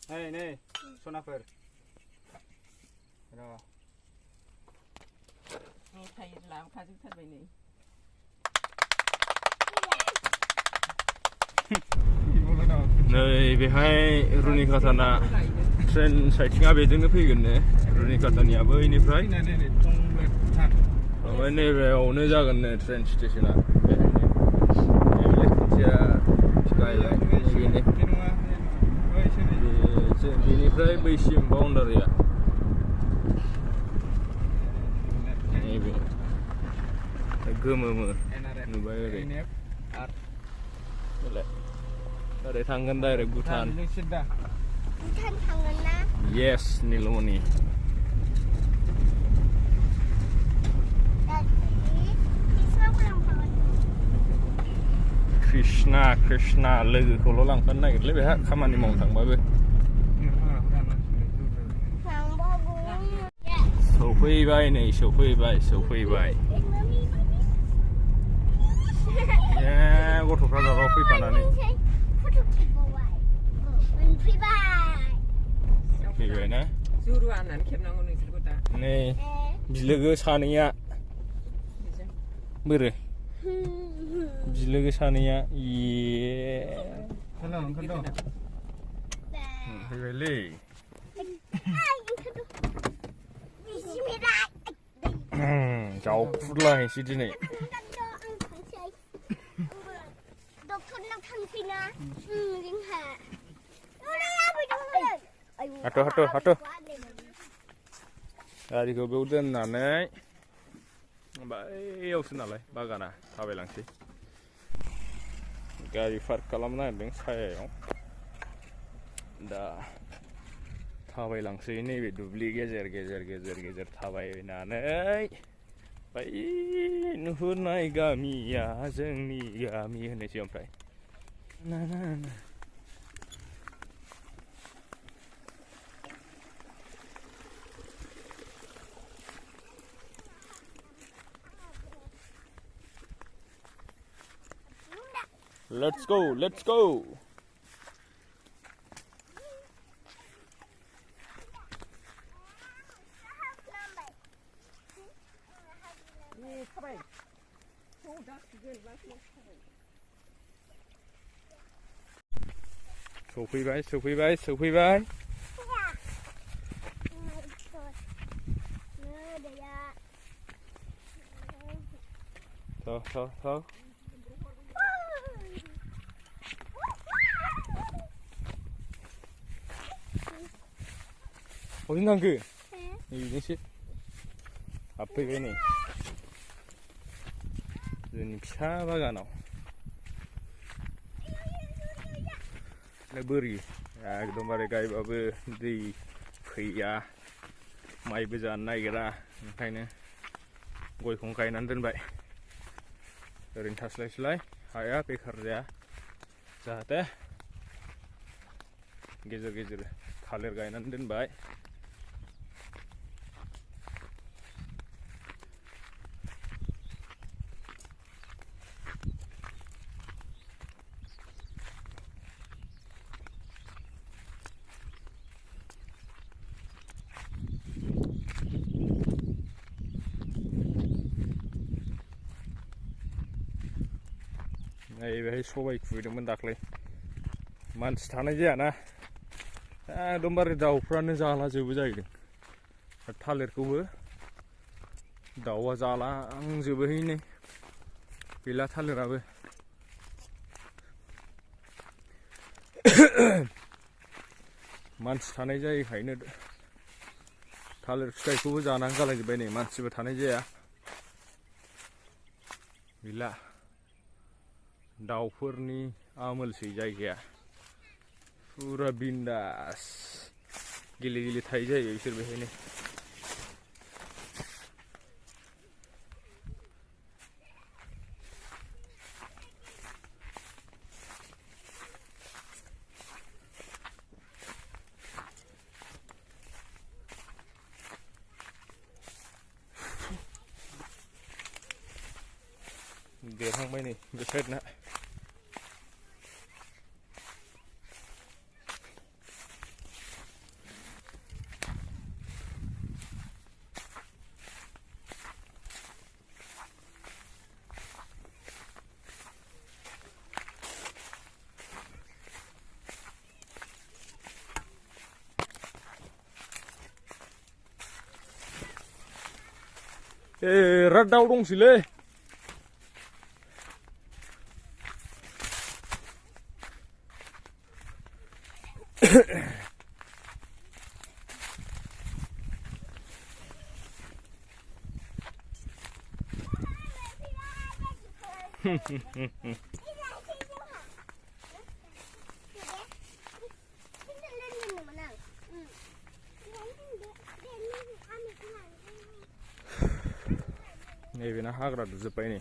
नै सनाफोर र' मेथाइ लाबोखाजोबथारबाय नै नै बेहाय रुनिकाटाना ट्रेन साइथिंआ बेजोंनो फैगोन ने रुनिकाटानियाबो इनिफ्राय ओमफ्राय नैबेयावनो जागोन ने ट्रेन स्टेशना बेहायनो खोथिया गायबाय बेनिफ्राय बैसिम बाउन्डारिया नैबे गोमोमो नुबाय ओरै ओरै थांगोन डाइरेक्ट भुटान थांगोन ना येस नीलमणि कृष्णा लोगोखौल' लांफानो नागिरलै बेहा खामानि मावनो थांबाबो सौफैबाय नै सौफैबाय ए गथ'फ्रा दाव फैफानानै फैबाय ना जुरुवा होननानै खेबनांगौ नोंसोरखौ दा नै बिलोगो सानैया बोरो बिलोगो सानैया फैबायलै जावफुरलाहैसै दिनै डक्टरनाव थांसैना जोंहा हाथ' गारिखौ बेयाव दोननानै बैयावसो नालाय बागाना थाबायलांसै गारि पार्क खालामनो नागिरदों सायायाव दा थाबायलांसै नैबे दुब्लि गेजेर थाबायनानै बै नुहुरनाय गामिया जोंनि गामि होननोसै ओमफ्राय Let's go. सौफैबाय थाव 어디 난그? 이것이 앞에 왜니? 눈이 피아바가 나오. 레버리. एकदमबारे गायबाबो दै फैया माइबो जानो नागिरा ओंखायनो गयखौनो गायनानै दोनबाय ओरैनो थास्लायस्लाय हाया बेखार जाया जाहाथे गेजेर थालिर गायनानै दोनबाय बेहाय सबाय खुबैदोंमोन दाख्लै मानसि थानाय जायाना एकदमबारे दाउफ्रानो जालाजोबो जाहैदों थालिरखौबो दाउआ जालांजोबोहै नै गैला थालिराबो मानसि थानाय जायैखायनो थालिर फिथाइखौबो जानानै गालांजोब्बाय नै मानसिबो थानाय जाया गैला दाउफोरनि आमोलसै जायगाया फुरा बिन्दास गेले थायो जायो बिसोर बेहायनो देरहांबाय नै बे साइडना रादाव दंसैलै नैबेना हाग्रा दुजोब्बाय नै